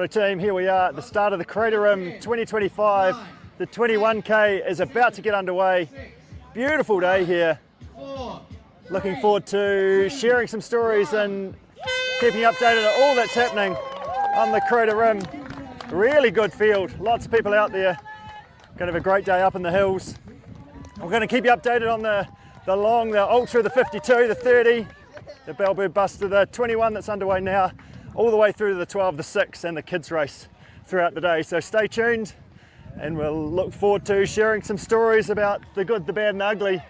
Hello team, here we are at the start of the Crater Rim 2025. The 21k is about to get underway. Beautiful day here. Looking forward to sharing some stories and keeping updated on all that's happening on the Crater Rim. Really good field, lots of people out there. Going to have a great day up in the hills. We're going to keep you updated on the long, the ultra, the 52, the 30, the Bellbird Buster, the 21 that's underway now, all the way through to the 12, the 6 and the kids race throughout the day. So stay tuned and we'll look forward to sharing some stories about the good, the bad and ugly.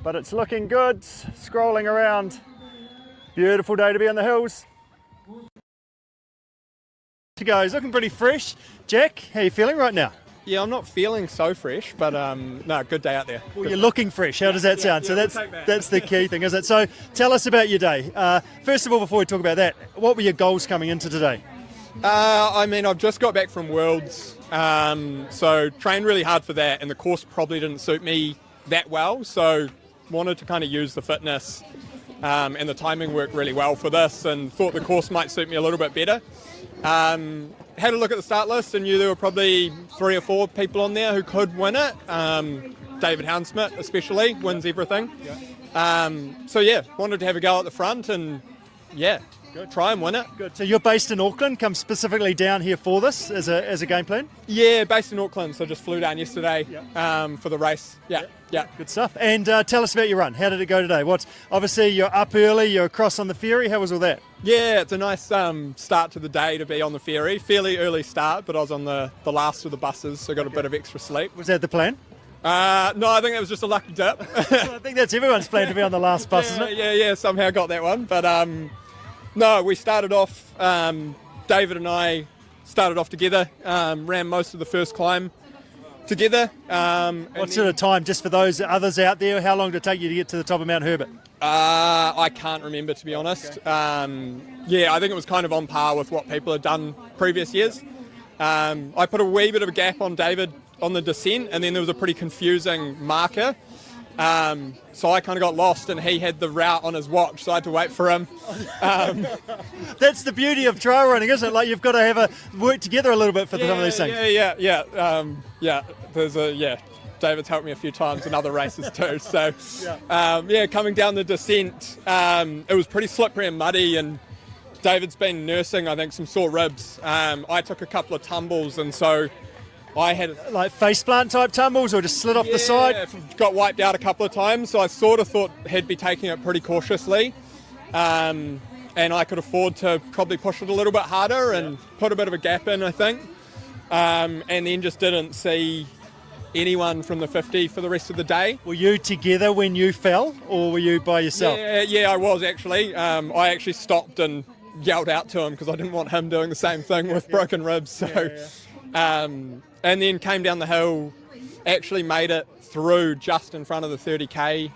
But it's looking good, scrolling around. Beautiful day to be on the hills. To go, he's looking pretty fresh. Jack, how are you feeling right now? Yeah, I'm not feeling so fresh, but no, good day out there. Well, you're looking fresh. How does that sound? So that's the key thing, is it? So tell us about your day. First of all, before we talk about that, what were your goals coming into today? I've just got back from Worlds, so trained really hard for that, and the course probably didn't suit me that well, so wanted to kind of use the fitness and the timing worked really well for this, and thought the course might suit me a little bit better. Had a look at the start list and knew there were probably 3 or 4 people on there who could win it. David Hounsmith especially wins everything. Wanted to have a go at the front and try and win it. Good. So you're based in Auckland, come specifically down here for this as a game plan? Yeah, based in Auckland, so just flew down yesterday for the race. Yeah. Good stuff. And tell us about your run. How did it go today? Obviously you're up early, you're across on the ferry. How was all that? Yeah, it's a nice start to the day to be on the ferry. Fairly early start, but I was on the last of the buses, so got a bit of extra sleep. Was that the plan? No, I think it was just a lucky dip. Well, I think that's everyone's plan to be on the last bus, isn't it? Yeah, somehow got that one. But no, we started off, David and I started off together, ran most of the first climb together. What sort of time, just for those others out there, how long did it take you to get to the top of Mount Herbert? I can't remember, to be honest. Okay. I think it was kind of on par with what people had done previous years. I put a wee bit of a gap on David on the descent, and then there was a pretty confusing marker. So I kind of got lost, and he had the route on his watch, so I had to wait for him. That's the beauty of trail running, isn't it? Like, you've got to work together a little bit for some of these things. David's helped me a few times in other races too. So, coming down the descent, it was pretty slippery and muddy, and David's been nursing, I think, some sore ribs. I took a couple of tumbles, and so I had... Like faceplant type tumbles, or just slid off the side? Yeah, got wiped out a couple of times, so I sort of thought he'd be taking it pretty cautiously. And I could afford to probably push it a little bit harder and put a bit of a gap in, I think. And then just didn't see anyone from the 50 for the rest of the day. Were you together when you fell, or were you by yourself? Yeah, I was actually. I actually stopped and yelled out to him because I didn't want him doing the same thing with broken ribs. So, and then came down the hill, actually made it through just in front of the 30k.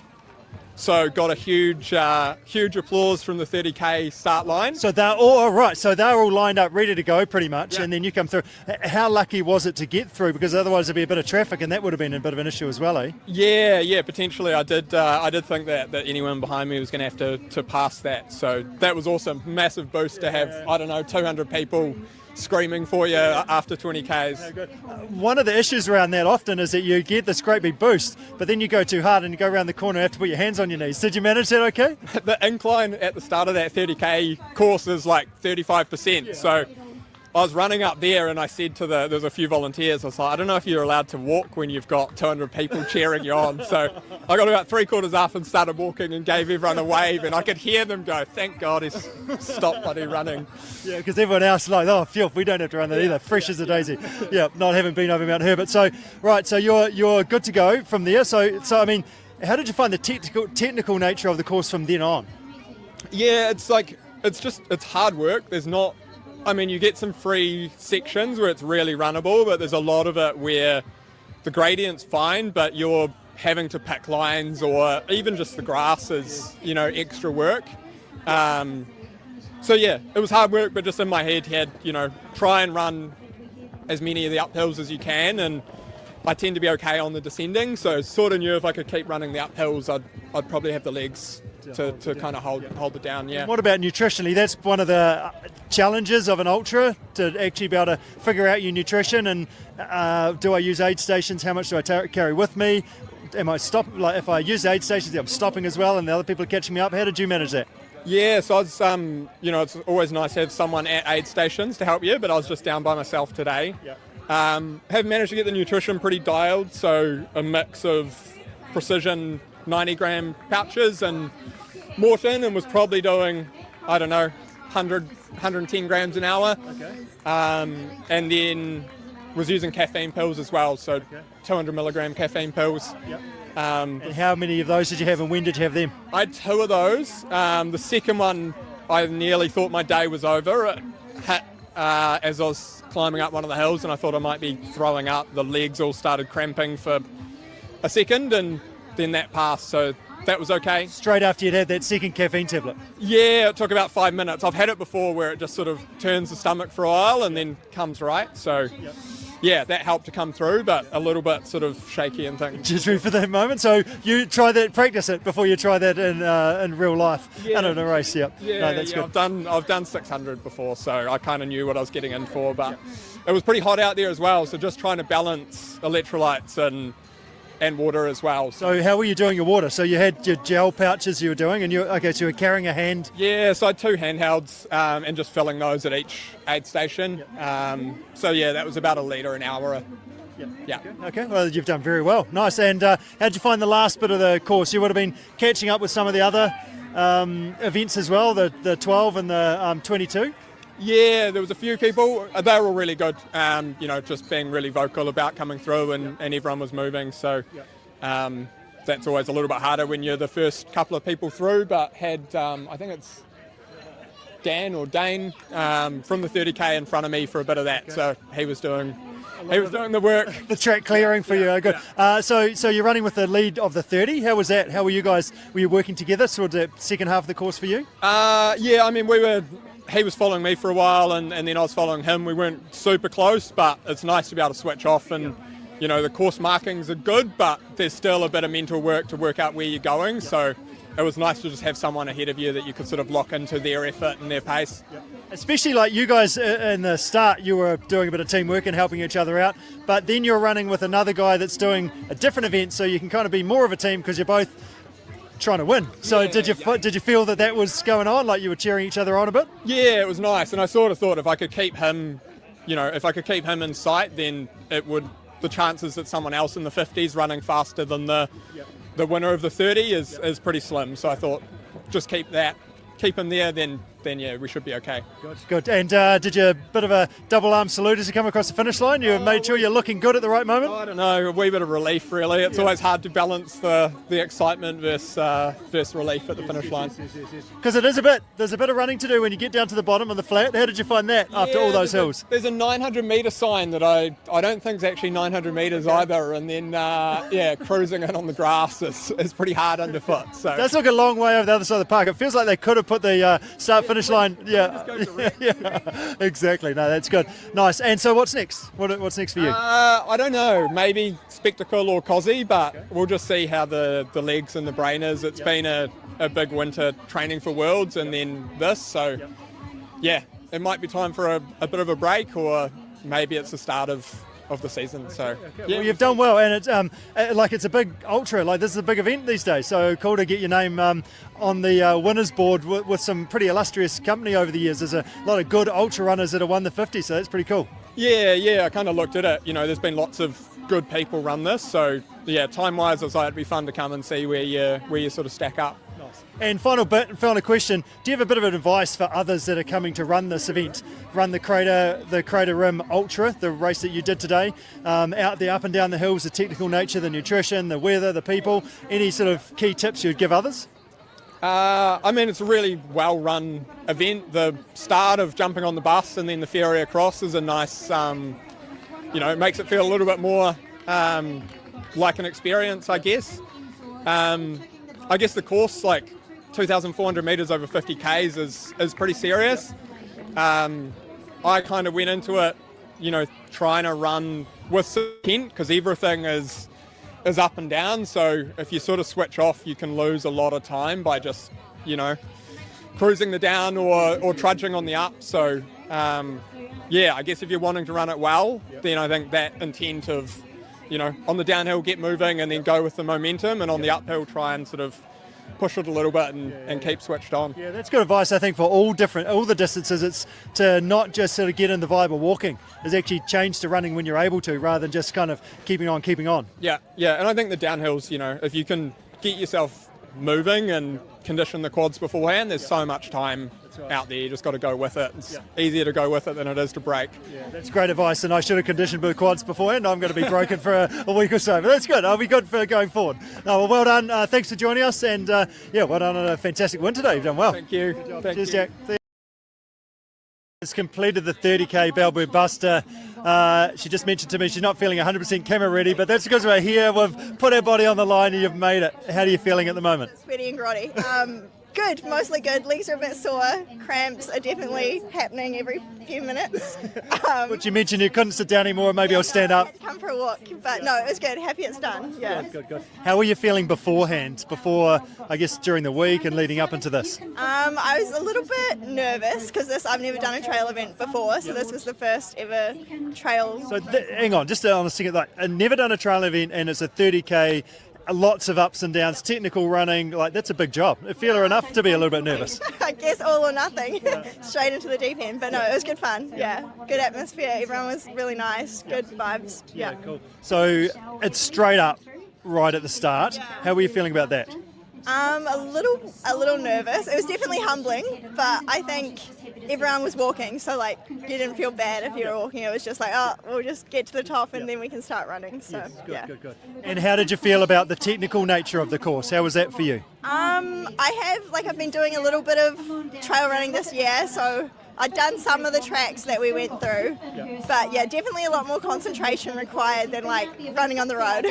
So got a huge applause from the 30k start line. So they're all right. So they're all lined up, ready to go, pretty much, and then you come through. How lucky was it to get through? Because otherwise there'd be a bit of traffic, and that would have been a bit of an issue as well, eh? Yeah, potentially. I did think that anyone behind me was going to have to pass that. So that was awesome. Massive boost to have 200 people screaming for you after 20Ks. One of the issues around that often is that you get this great big boost, but then you go too hard and you go around the corner and have to put your hands on your knees. Did you manage that okay? The incline at the start of that 30k course is like 35%. So I was running up there and I said to there's a few volunteers, I was like, I don't know if you're allowed to walk when you've got 200 people cheering you on. So I got about 3/4 up and started walking and gave everyone a wave, and I could hear them go, thank God he's stopped bloody running. Yeah, because everyone else is like, oh, phew, we don't have to run that either. Fresh as a daisy. Yeah, not having been over Mount Herbert. So, right, so you're good to go from there. So I mean, how did you find the technical nature of the course from then on? Yeah, it's hard work. You get some free sections where it's really runnable, but there's a lot of it where the gradient's fine, but you're having to pick lines, or even just the grass is, extra work. It was hard work, but just in my head had, try and run as many of the uphills as you can, and I tend to be okay on the descending, so sort of knew if I could keep running the uphills, I'd probably have the legs to kind of hold it down. Yeah. And what about nutritionally? That's one of the challenges of an ultra, to actually be able to figure out your nutrition. And do I use aid stations? How much do I carry with me? Am I like if I use aid stations, I'm stopping as well, and the other people are catching me up? How did you manage that? Yeah, so I was, it's always nice to have someone at aid stations to help you, but I was just down by myself today. Yep. Have managed to get the nutrition pretty dialed, so a mix of precision 90-gram pouches and Morton, and was probably doing, 110 grams an hour. Okay. And then was using caffeine pills as well, so 200 milligram caffeine pills. Yep. And how many of those did you have, and when did you have them? I had 2 of those. The second one, I nearly thought my day was over. It hit as I was climbing up one of the hills, and I thought I might be throwing up. The legs all started cramping for a second, and then that passed, so that was okay. Straight after you'd had that second caffeine tablet? Yeah, it took about 5 minutes. I've had it before where it just sort of turns the stomach for a while and then comes right, so... Yep. Yeah, that helped to come through, but a little bit sort of shaky and things. Jittery for that moment. So you try that, practice it before you try that in real life, and in a race. Yep. Yeah, no, that's good. I've done 600 before, so I kind of knew what I was getting in for. But it was pretty hot out there as well, so just trying to balance electrolytes and water as well. So how were you doing your water? So you had your gel pouches you were doing, and so you were carrying a hand. Yeah, so I had 2 handhelds and just filling those at each aid station. Yep. So yeah, that was about 1 litre an hour. Yep. Yeah. Okay, well, you've done very well. Nice. And how'd you find the last bit of the course? You would have been catching up with some of the other events as well, the 12 and the 22? Yeah, there was a few people. They were all really good, just being really vocal about coming through, and everyone was moving. So that's always a little bit harder when you're the first couple of people through, but had, I think it's Dane from the 30K in front of me for a bit of that. Okay. So he was doing the work. The track clearing for you. Good. So you're running with the lead of the 30. How was that? How were you guys? Were you working together sort of the second half of the course for you? He was following me for a while, and then I was following him. We weren't super close, but it's nice to be able to switch off. And the course markings are good, but there's still a bit of mental work to work out where you're going. So it was nice to just have someone ahead of you that you could sort of lock into their effort and their pace. Especially like you guys in the start, you were doing a bit of teamwork and helping each other out, but then you're running with another guy that's doing a different event, so you can kind of be more of a team because you're both trying to win. So did you feel that was going on, like you were cheering each other on a bit? Yeah, it was nice, and I sort of thought if I could keep him, in sight, then the chances that someone else in the 50s running faster than the winner of the 30 is pretty slim. So I thought just keep him there, then yeah, we should be okay. Good. And did you a bit of a double arm salute as you come across the finish line? You made sure you're looking good at the right moment? I don't know, a wee bit of relief really. It's always hard to balance the excitement versus relief at the finish line. Because there's a bit of running to do when you get down to the bottom of the flat. How did you find that after all those hills? There's a 900 metre sign that I don't think is actually 900 metres either, and then cruising in on the grass is pretty hard underfoot. So that's like a long way over the other side of the park. It feels like they could have put the start-finish line. Yeah, exactly. No, that's good. Nice. And so what's next? What's next for you? I don't know. Maybe Spectacle or Cozzy, but we'll just see how the legs and the brain is. It's been a big winter training for Worlds and then this. So, it might be time for a bit of a break, or maybe it's the start of the season. So well, you've done well, and it's a big ultra. Like, this is a big event these days, so cool to get your name on the winners board with some pretty illustrious company over the years. There's a lot of good ultra runners that have won the 50, so that's pretty cool. Yeah, I kind of looked at it. There's been lots of good people run this, so time wise I was like, it'd be fun to come and see where you sort of stack up. Nice. And final question, do you have a bit of advice for others that are coming to run this event, run the Crater Rim Ultra, the race that you did today, out there up and down the hills, the technical nature, the nutrition, the weather, the people? Any sort of key tips you'd give others? It's a really well-run event. The start of jumping on the bus and then the ferry across is a nice, it makes it feel a little bit more like an experience, I guess. I guess the course, like 2,400 metres over 50 Ks is pretty serious. I kind of went into it, trying to run with some intent, because everything is is up and down. So if you sort of switch off, you can lose a lot of time by just, cruising the down or trudging on the up. So, I guess if you're wanting to run it well, then I think that intent of, on the downhill, get moving and then go with the momentum, and on the uphill, try and sort of push it a little bit and keep switched on. Yeah, that's good advice, I think, for all the distances. It's to not just sort of get in the vibe of walking, is actually change to running when you're able to, rather than just kind of keeping on. Yeah, and I think the downhills, if you can get yourself moving and condition the quads beforehand, there's so much time out there. You just got to go with it. It's easier to go with it than it is to break. Yeah, that's great advice, and I should have conditioned the quads beforehand. I'm going to be broken for a week or so, but that's good. I'll be good for going forward. No, well done. Thanks for joining us, and well done on a fantastic win today. You've done well. Thank you. Cheers, Jack. Has completed the 30k Bellbird Buster. She just mentioned to me she's not feeling 100% camera ready, but that's because we're here. We've put our body on the line and you've made it. How are you feeling at the moment? Sweaty and grotty. Good, mostly good. Legs are a bit sore. Cramps are definitely happening every few minutes. But you mentioned you couldn't sit down anymore. Maybe I'll stand up. I had to come for a walk, but no, it was good. Happy it's done. Yeah. Good. How were you feeling beforehand? Before, I guess, during the week and leading up into this? I was a little bit nervous because I've never done a trail event before, so this was the first ever trail. So hang on, just on a second. I've never done a trail event, and it's a 30k. Lots of ups and downs, technical running, that's a big job. Feel enough to be a little bit nervous. I guess all or nothing, straight into the deep end. But no, it was good fun. Yeah, good atmosphere. Everyone was really nice, good vibes. Yeah, cool. So it's straight up right at the start. How were you feeling about that? A little nervous. It was definitely humbling, but I think everyone was walking, so you didn't feel bad if you were walking. It was just we'll just get to the top and then we can start running. So good. And how did you feel about the technical nature of the course? How was that for you? I've been doing a little bit of trail running this year, so I'd done some of the tracks that we went through, but definitely a lot more concentration required than running on the road.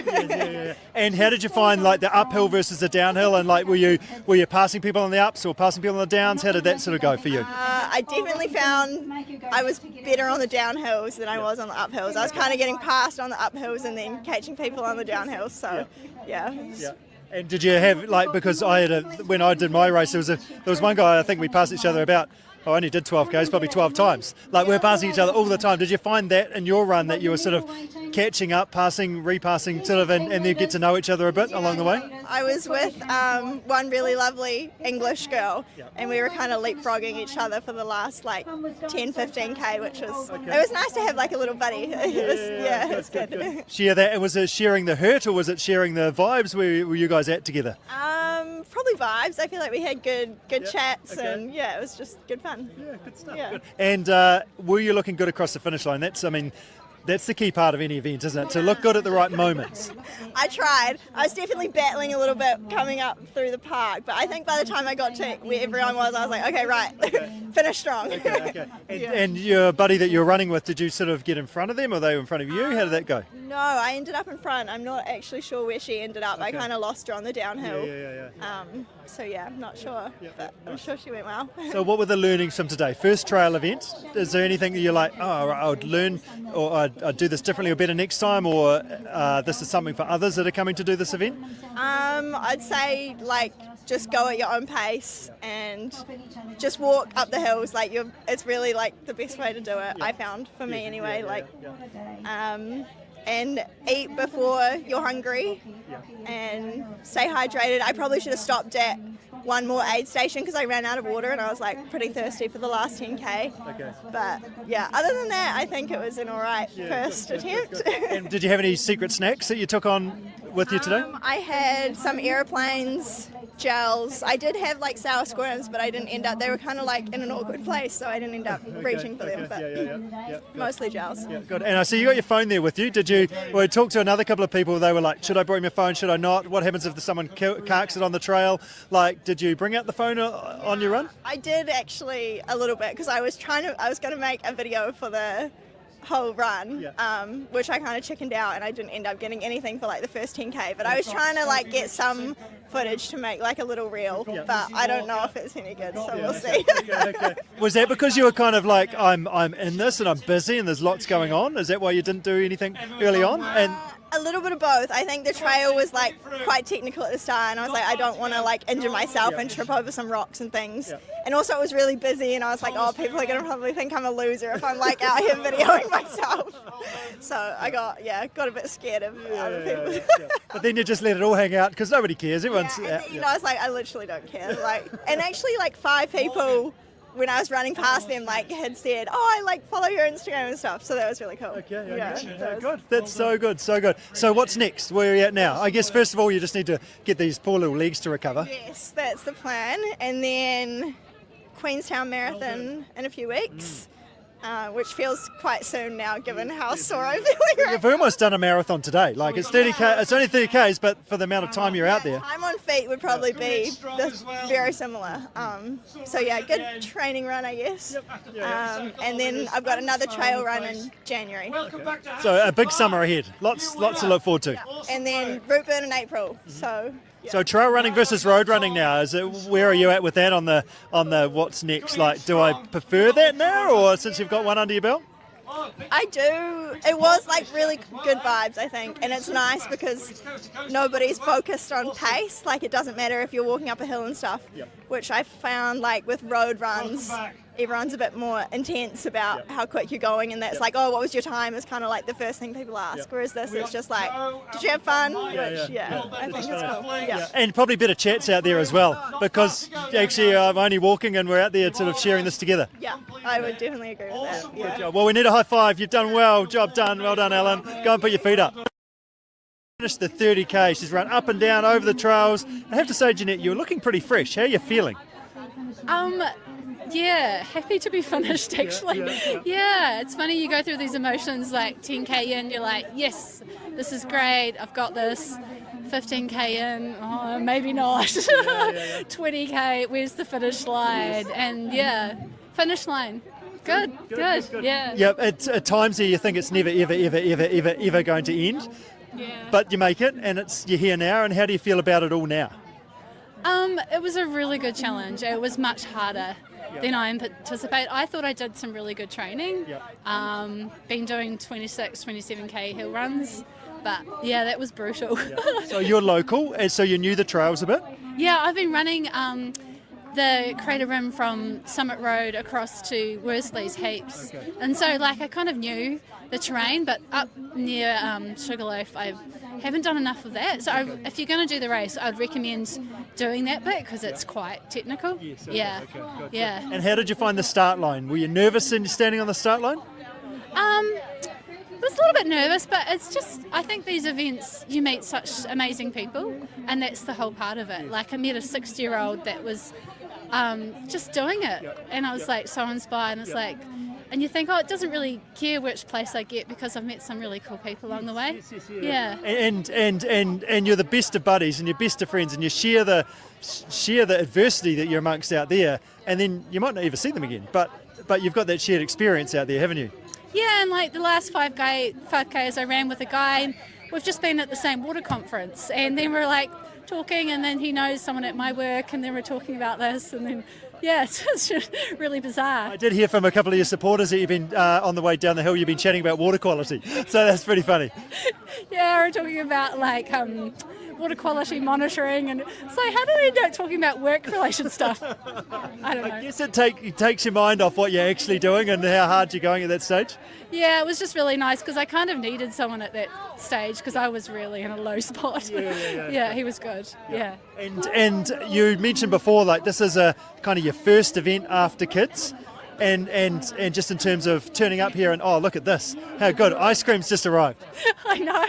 And how did you find the uphill versus the downhill? And were you passing people on the ups or passing people on the downs? How did that sort of go for you? I definitely found I was better on the downhills than I was on the uphills. I was kind of getting passed on the uphills and then catching people on the downhills. So yeah. And did you have because when I did my race, there was one guy I think we passed each other about. I only did 12 Ks, probably 12 times. We were passing each other all the time. Did you find that in your run that you were sort of catching up, passing, repassing, sort of, and then get to know each other a bit along the way? I was with one really lovely English girl, and we were kind of leapfrogging each other for the last 10, 15K, which was it was nice to have a little buddy. It was good. Share that. Was it sharing the hurt or was it sharing the vibes? Where were you guys at together? Probably vibes. I feel like we had good chats, and it was just good fun. Yeah, good stuff. Yeah. Good. And were you looking good across the finish line? That's the key part of any event, isn't it? To look good at the right moments. I tried. I was definitely battling a little bit coming up through the park, but I think by the time I got to where everyone was, I was like, okay, right, finish strong. Okay. And your buddy that you were running with, did you sort of get in front of them or they were in front of you? How did that go? No, I ended up in front. I'm not actually sure where she ended up. I kind of lost her on the downhill. I'm not sure, but I'm sure she went well. So what were the learnings from today? First trail event. Is there anything that you're I would learn or I'd do this differently or better next time, or this is something for others that are coming to do this event? I'd say just go at your own pace and just walk up the hills. It's really the best way to do it. I found for me anyway. And eat before you're hungry and stay hydrated. I probably should have stopped at one more aid station because I ran out of water and I was pretty thirsty for the last 10k. But other than that, I think it was an alright first attempt. And did you have any secret snacks that you took on with you today? I had some aeroplanes, gels. I did have sour squirms, but I didn't end up. They were kind of in an awkward place, so I didn't end up reaching for them. But mostly gels. Yeah, good. And I see you got your phone there with you. Did you? Well, talk to another couple of people. They were should I bring my phone? Should I not? What happens if someone carks it on the trail? Did you bring out the phone on your run? I did actually a little bit because I was going to make a video for the whole run, which I kind of chickened out and I didn't end up getting anything for the first 10k, but I was trying to get some footage to make a little reel, but I don't know if it's any good, so we'll see. Okay. Was that because you were kind of I'm in this and I'm busy and there's lots going on? Is that why you didn't do anything early on? And A little bit of both. I think the trail was like quite technical at the start, and I was like, I don't want to like injure myself and trip over some rocks and things. And also it was really busy, and I was like, oh, people are going to probably think I'm a loser if I'm like out here videoing myself. So I got a bit scared of other people. But then you just let it all hang out because nobody cares. Everyone's I was like, I literally don't care. Like, and actually like 5 people when I was running past them, like, had said, oh, I like follow your Instagram and stuff. So that was really cool. Okay, yeah, good. That's so good, so good. So what's next? Where are you at now? I guess first of all, you just need to get these poor little legs to recover. Yes, that's the plan. And then Queenstown Marathon in a few weeks. Which feels quite soon now, given how sore I'm feeling. You've almost done a marathon today. Like it's 30k. It's only 30k's, but for the amount of time you're out there. Time on feet would probably be very similar. So yeah, good training run, I guess. And then I've got another trail run in January. So a big summer ahead. Lots to look forward to. And then route burn in April. So trail running versus road running now. Where are you at with that on the what's next? Like, do I prefer that now, or since you've got one under your belt? I do. It was like really good vibes, I think, and it's nice because nobody's focused on pace. Like it doesn't matter if you're walking up a hill and stuff, which I found like with road runs, everyone's a bit more intense about how quick you're going, and that's like, oh, what was your time? Is kind of like the first thing people ask. Whereas this, it's just like, did you have fun? I think it's cool. And probably better chats out there as well, because actually I'm only walking and we're out there sort of sharing this together. Yeah, I would definitely agree with that. Good job. Well, we need a high five. You've done well. Job done. Well done, Alan. Go and put your feet up. Finished the 30k. She's run up and down over the trails. I have to say, Jeanette, you're looking pretty fresh. How are you feeling? Yeah, happy to be finished actually. Yeah, it's funny, you go through these emotions like 10k in, you're like, yes, this is great, I've got this. 15k in, oh, maybe not. 20k, where's the finish line? And finish line. Good. Yeah. Yeah, at times you think it's never, ever going to end. Yeah. But you make it, and you're here now. And how do you feel about it all now? It was a really good challenge. It was much harder than I anticipated. I thought I did some really good training. Been doing 26, 27k hill runs, but that was brutal. So you're local, and so you knew the trails a bit? Yeah, I've been running the Crater Rim from Summit Road across to Worsley's heaps. And so like I kind of knew the terrain, but up near Sugarloaf I haven't done enough of that. So if you're going to do the race, I'd recommend doing that bit because it's quite technical. Yeah. And how did you find the start line? Were you nervous in standing on the start line? I was a little bit nervous, but it's just, I think these events, you meet such amazing people, and that's the whole part of it. Like I met a 60-year-old that was just doing it, and I was like so inspired, and it's like, and you think, oh, it doesn't really care which place I get because I've met some really cool people along the way. Yeah. And you're the best of buddies and you're best of friends, and you share the adversity that you're amongst out there, and then you might not ever see them again, but you've got that shared experience out there, haven't you? Yeah, and like the last 5Ks I ran with a guy, and we've just been at the same water conference, and then we're like talking, and then he knows someone at my work, and then we're talking about this, and then it's just really bizarre. I did hear from a couple of your supporters that you've been on the way down the hill, you've been chatting about water quality, so that's pretty funny. Yeah, we're talking about like water quality monitoring, and it's like, how do we end up talking about work-related stuff? I don't know. I guess it takes your mind off what you're actually doing and how hard you're going at that stage. Yeah, it was just really nice because I kind of needed someone at that stage because I was really in a low spot. Yeah, he was good. Yeah. And you mentioned before, like this is a kind of your first event after kids. And just in terms of turning up here and, oh, look at this, how good, ice cream's just arrived. I know.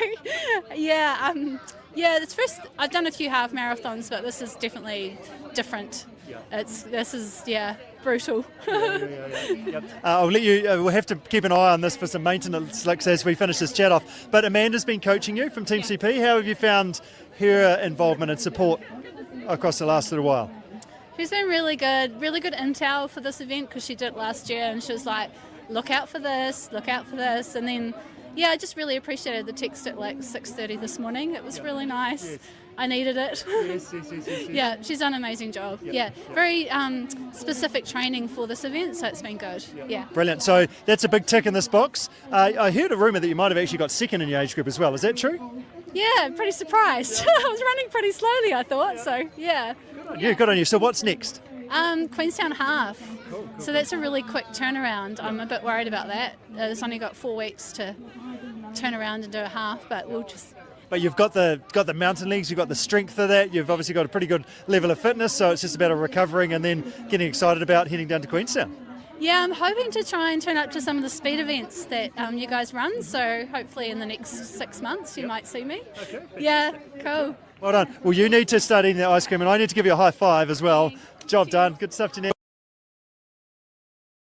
Yeah, it's first. I've done a few half marathons, but this is definitely different. This is brutal. I'll let you. We'll have to keep an eye on this for some maintenance licks as we finish this chat off. But Amanda's been coaching you from Team CP. How have you found her involvement and support across the last little while? She's been really good intel for this event because she did it last year, and she was like, look out for this, and then Yeah, I just really appreciated the text at like 6:30 this morning. It was really nice. Yes. I needed it. Yes. Yeah, she's done an amazing job. Yeah, very specific training for this event, so it's been good. Yeah. Brilliant. So that's a big tick in this box. I heard a rumour that you might have actually got second in your age group as well. Is that true? Yeah, pretty surprised. I was running pretty slowly, I thought. So yeah. Yeah, good on you. So what's next? Queenstown half. So that's a really quick turnaround. I'm a bit worried about that. It's only got 4 weeks to turn around and do a half, but we'll just. But you've got the mountain legs, you've got the strength of that, you've obviously got a pretty good level of fitness, so it's just about recovering and then getting excited about heading down to Queenstown. Yeah, I'm hoping to try and turn up to some of the speed events that you guys run, so hopefully in the next 6 months you might see me. Okay. Yeah, cool. Well done. Well, you need to start eating that ice cream, and I need to give you a high five as well. Job done. Good stuff, Jeanette.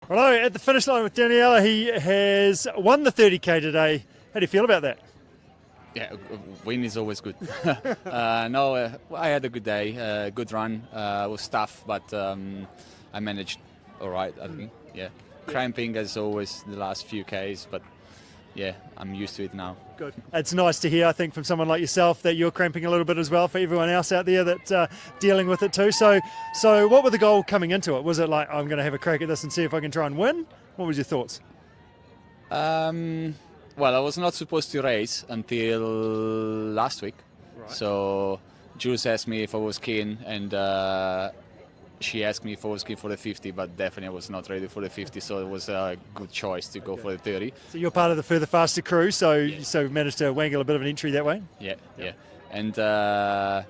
Hello, at the finish line with Danielle. He has won the 30k today. How do you feel about that? Yeah, win is always good. I had a good day, good run. It was tough, but I managed all right, I think. Yeah, cramping as always the last few Ks, but yeah, I'm used to it now. Good. It's nice to hear, I think, from someone like yourself that you're cramping a little bit as well for everyone else out there that's dealing with it too. So what were the goal coming into it? Was it like, I'm going to have a crack at this and see if I can try and win? What was your thoughts? Well, I was not supposed to race until last week. Right. So Jules asked me if I was keen, and she asked me if I was keen for the 50, but definitely I was not ready for the 50, so it was a good choice to go for the 30. So you're part of the further faster crew, so managed to wangle a bit of an entry that way? Yeah. And well,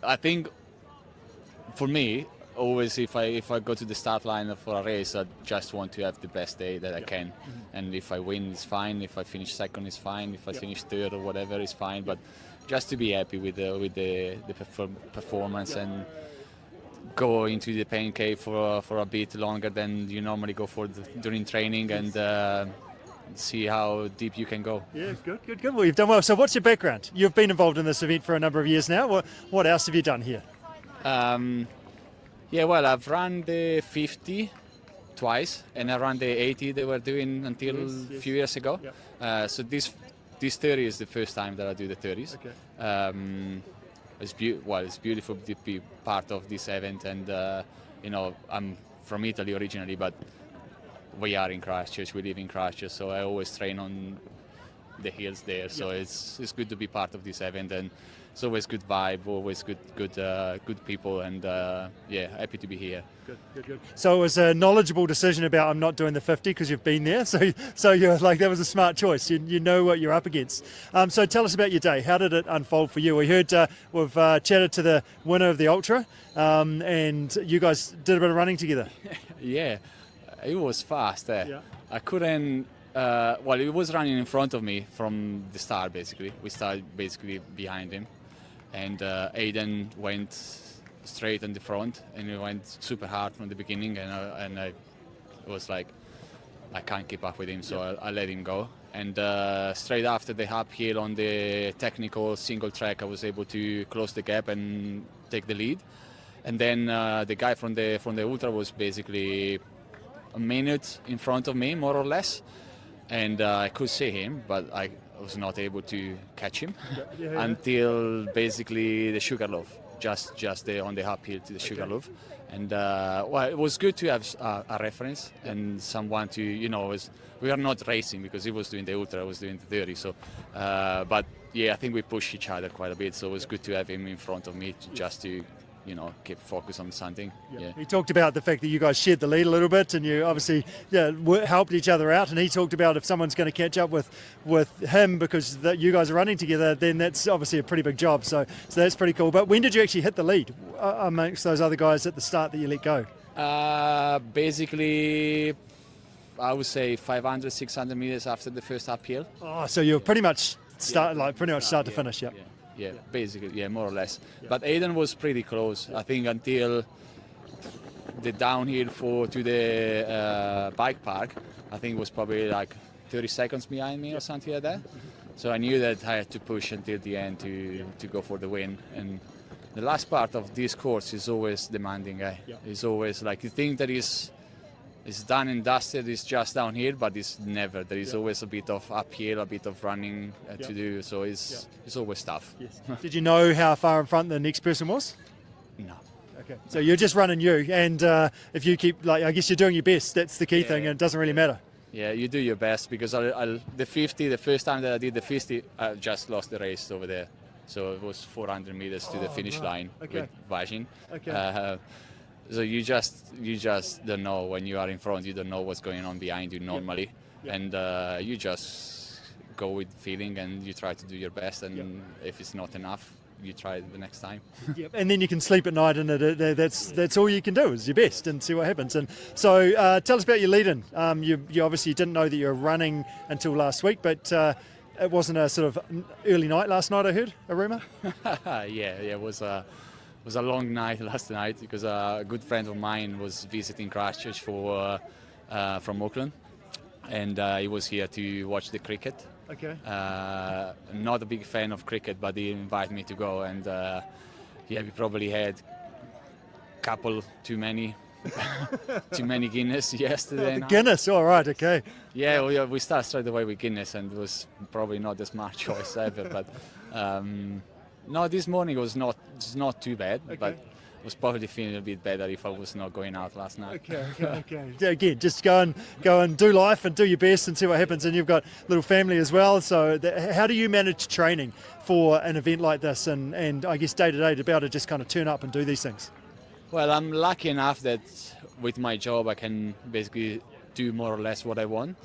I think for me, always if I go to the start line for a race, I just want to have the best day that I can. Mm-hmm. And if I win, it's fine. If I finish second, it's fine. If I finish third or whatever, it's fine. But just to be happy with the performance and go into the pain cave for a bit longer than you normally go for during training, and see how deep you can go. Yeah, good. Well, you've done well. So what's your background? You've been involved in this event for a number of years now. What else have you done here? Yeah, well, I've run the 50 twice, and I ran the 80 they were doing until a few years ago. Yep. So this 30 is the first time that I do the 30s. Okay. It's beautiful to be part of this event, and I'm from Italy originally, but we are in Christchurch. We live in Christchurch, so I always train on the hills there. So it's good to be part of this event, and it's always good vibe, always good people, and happy to be here. Good. So it was a knowledgeable decision about I'm not doing the 50 because you've been there. So you're like, that was a smart choice. You know what you're up against. So tell us about your day. How did it unfold for you? We heard we've chatted to the winner of the Ultra, and you guys did a bit of running together. Yeah, it was fast. I couldn't. He was running in front of me from the start. Basically, we started basically behind him, and Aiden went straight in the front, and he went super hard from the beginning, and I was like, I can't keep up with him, so I let him go. And straight after the uphill on the technical single track, I was able to close the gap and take the lead. And then the guy from the ultra was basically a minute in front of me, more or less, and I could see him, but I was not able to catch him until basically the Sugarloaf. Just on the uphill to the Sugarloaf, and it was good to have a reference and someone to we are not racing because he was doing the ultra, I was doing the 30. So, but yeah, I think we pushed each other quite a bit. So it was good to have him in front of me just to keep focus on something. Yeah. He talked about the fact that you guys shared the lead a little bit, and you obviously helped each other out. And he talked about if someone's going to catch up with him because you guys are running together, then that's obviously a pretty big job. So that's pretty cool. But when did you actually hit the lead amongst those other guys at the start that you let go? Basically, I would say 500, 600 meters after the first uphill. Oh, so you're pretty much start to finish, yeah. Yeah, basically, more or less. Yeah. But Aiden was pretty close, I think, until the downhill to the bike park. I think it was probably like 30 seconds behind me or something like that. So I knew that I had to push until the end to go for the win. And the last part of this course is always demanding. It's always like you think that is it's done and dusted. It's just down here, but it's never. There is always a bit of uphill, a bit of running to do. So it's always tough. Yes. Did you know how far in front the next person was? No. Okay. So you're just running you, and if you keep, I guess you're doing your best. That's the key thing, and it doesn't really matter. Yeah, you do your best, because the 50, the first time that I did the 50, I just lost the race over there. So it was 400 meters to the finish line with Vajin. Okay. So you just don't know when you are in front. You don't know what's going on behind you normally, and you just go with feeling and you try to do your best. And if it's not enough, you try it the next time. And then you can sleep at night, and that's all you can do is your best and see what happens. And so tell us about your lead-in. You obviously didn't know that you were running until last week, but it wasn't a sort of early night last night, I heard, a rumour? It was a long night last night, because a good friend of mine was visiting Christchurch from Auckland, and he was here to watch the cricket. Okay. Not a big fan of cricket, but he invited me to go, and we probably had a couple too many Guinness yesterday. Guinness, all right, okay. Yeah, we started straight away with Guinness, and it was probably not the smart choice ever. But no, this morning was not too bad, but I was probably feeling a bit better if I was not going out last night. Okay. Again, just go and do life and do your best and see what happens. And you've got a little family as well. So how do you manage training for an event like this, and I guess day to day to be able to just kind of turn up and do these things? Well, I'm lucky enough that with my job I can basically do more or less what I want.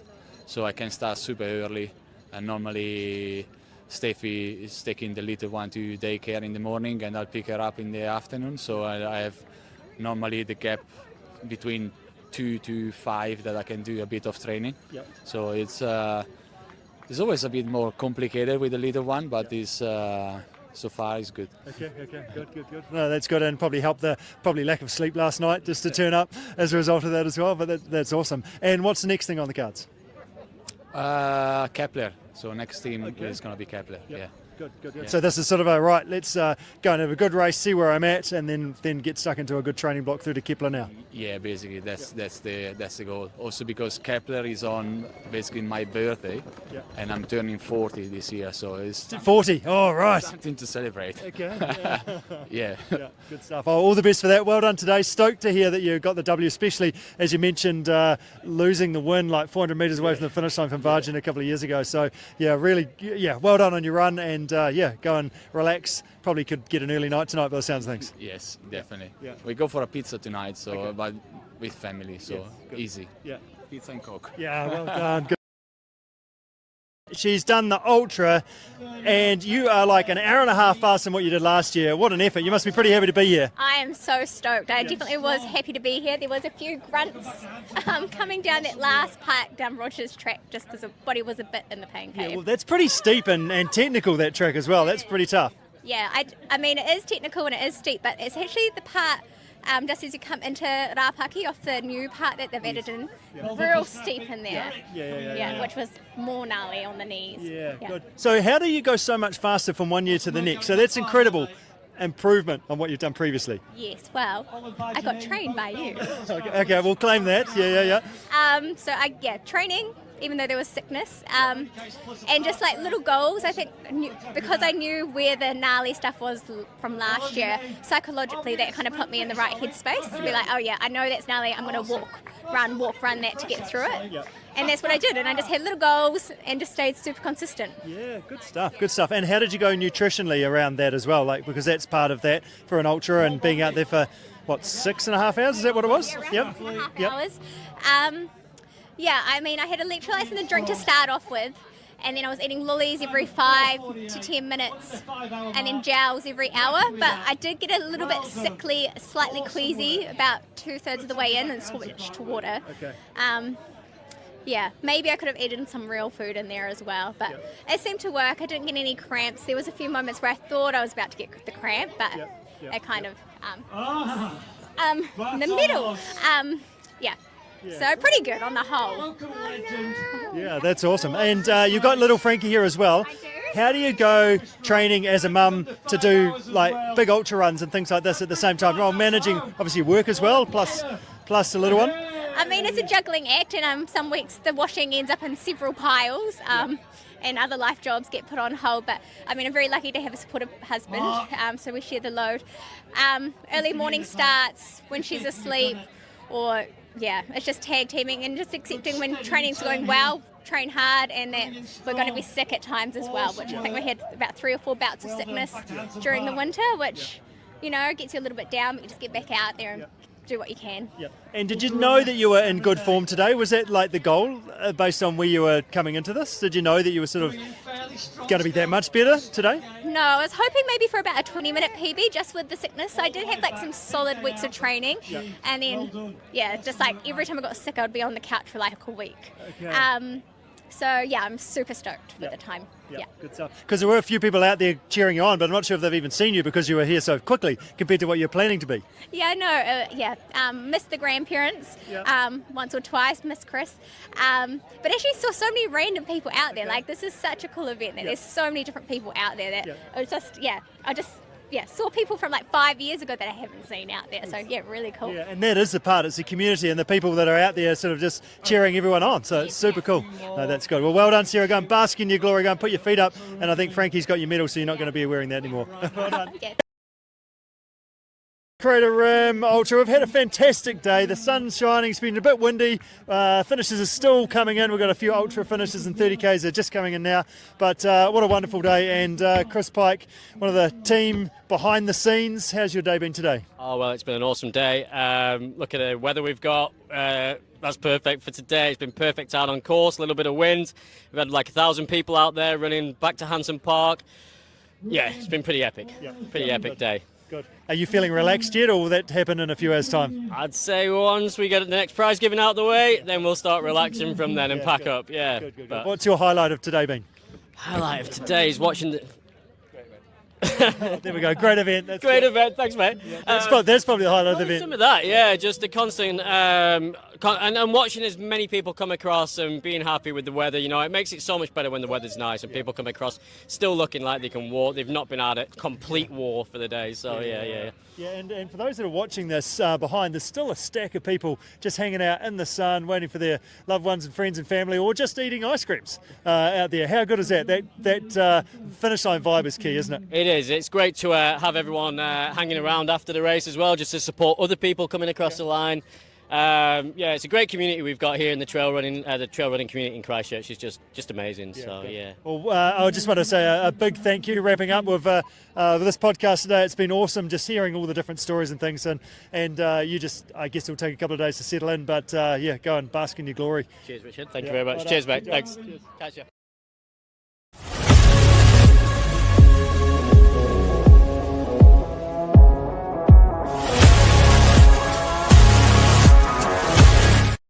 So I can start super early, and normally Steffi is taking the little one to daycare in the morning, and I'll pick her up in the afternoon. So I have normally the gap between 2 to 5 that I can do a bit of training. Yep. So it's always a bit more complicated with the little one, but it's so far it's good. Okay, good. No, that's good, and probably helped the lack of sleep last night just to turn up as a result of that as well. But that's awesome. And what's the next thing on the cards? Kepler. So next team is going to be Kepler. Yep. Yeah. Good. Yeah. So this is sort of a right. Let's go and have a good race, see where I'm at, and then get stuck into a good training block through to Kepler now. Yeah, basically that's the goal. Also because Kepler is on basically my birthday, and I'm turning 40 this year, so it's 40. Oh, right. Something to celebrate. Okay. Yeah. Good stuff. Oh, all the best for that. Well done today. Stoked to hear that you got the W, especially as you mentioned losing the win like 400 metres away from the finish line from Vajin a couple of years ago. So really, well done on your run, and go and relax. Probably could get an early night tonight by the sounds of things. Yes, definitely. Yeah. We go for a pizza tonight, so but with family, so easy. Yeah. Pizza and Coke. Yeah, well done. Good. She's done the ultra, and you are like an hour and a half faster than what you did last year. What an effort. You must be pretty happy to be here. I am so stoked. I definitely was happy to be here. There was a few grunts coming down that last part down Roger's track just because the body was a bit in the pain cave. Yeah, well, that's pretty steep and technical, that track as well. That's pretty tough. Yeah, I mean, it is technical and it is steep, but it's actually the part just as you come into Rapaki off the new part that they've added in, real steep in there. Yeah, which was more gnarly on the knees. Yeah, good. So how do you go so much faster from one year to the next? So that's incredible improvement on what you've done previously. Yes, well, I got trained by you. Okay, we'll claim that. Yeah. Training, even though there was sickness, and just like little goals. I think because I knew where the gnarly stuff was from last year, psychologically that kind of put me in the right headspace to be like, oh yeah, I know that's gnarly, I'm going to walk, run that to get through it. And that's what I did, and I just had little goals and just stayed super consistent. Yeah, good stuff. And how did you go nutritionally around that as well? Like, because that's part of that for an ultra, and being out there for, 6.5 hours, is that what it was? Yeah, 6.5 hours. I mean, I had electrolytes in the drink to start off with, and then I was eating lollies every 5 to 10 minutes, and then gels every hour. But I did get a little bit sickly, slightly queasy about 2/3 of the way in, and switched to water. Okay. Maybe I could have eaten some real food in there as well, but it seemed to work. I didn't get any cramps. There was a few moments where I thought I was about to get the cramp, but it kind of in the middle. So pretty good on the whole. Yeah, that's awesome. And you've got little Frankie here as well. I do. How do you go training as a mum to do like big ultra runs and things like this at the same time, while managing obviously work as well, plus the little one? I mean, it's a juggling act, and some weeks the washing ends up in several piles. And other life jobs get put on hold, but I mean, I'm very lucky to have a supportive husband, so we share the load. Early morning starts when she's asleep, or it's just tag teaming and just accepting when training's going well, train hard, and that we're going to be sick at times as well, which I think we had about 3 or 4 bouts of sickness during the winter, which, gets you a little bit down, but you just get back out there and do what you can. Yep. And did you know that you were in good form today? Was that like the goal based on where you were coming into this? Did you know that you were sort of going to be that much better today? No, I was hoping maybe for about a 20-minute PB just with the sickness. I did have like some solid weeks of training, and then just like every time I got sick, I'd be on the couch for like a week. Okay. So I'm super stoked with the time. Yeah, good stuff. Because there were a few people out there cheering you on, but I'm not sure if they've even seen you because you were here so quickly compared to what you're planning to be. Yeah, no, missed the grandparents once or twice, missed Chris. But actually saw so many random people out there. Like, this is such a cool event that there's so many different people out there that I just saw people from like 5 years ago that I haven't seen out there. So really cool. Yeah, and that is the part. It's the community and the people that are out there sort of just cheering everyone on. So it's super cool. No, that's good. Well, well done, Sara. Go and bask in your glory. Go and put your feet up. And I think Frankie's got your medal, so you're not going to be wearing that anymore. Well done. Crater Rim Ultra, we've had a fantastic day. The sun's shining, it's been a bit windy. Finishes are still coming in. We've got a few ultra finishes and 30Ks are just coming in now. But what a wonderful day. And Chris Pike, one of the team behind the scenes, how's your day been today? Oh, well, it's been an awesome day. Look at the weather we've got. That's perfect for today. It's been perfect out on course, a little bit of wind. We've had like 1,000 people out there running back to Hanson Park. Yeah, it's been pretty epic. Pretty epic day. Good. Are you feeling relaxed yet, or will that happen in a few hours' time? I'd say once we get the next prize giving out the way, then we'll start relaxing from then and pack up. Yeah. Good. What's your highlight of today been? Highlight of today is watching the... There we go. Great event. That's Great good. event. Thanks, mate. That's probably the highlight of the event. Some of that, just the constant and watching as many people come across and being happy with the weather. It makes it so much better when the weather's nice and people come across still looking like they can walk. They've not been at a complete war for the day. So yeah. Yeah, and for those that are watching this behind, there's still a stack of people just hanging out in the sun, waiting for their loved ones and friends and family, or just eating ice creams out there. How good is that? That finish line vibe is key, isn't it? It is. It's great to have everyone hanging around after the race as well, just to support other people coming across the line. It's a great community we've got here in the trail running community in Christchurch. It's just amazing. Well, I just want to say a big thank you. Wrapping up with this podcast today, it's been awesome just hearing all the different stories and things, and you just, I guess it'll take a couple of days to settle in, but go and bask in your glory. Cheers, Richard. Thank you very much. Cheers, mate. Thanks. Cheers. Catch you.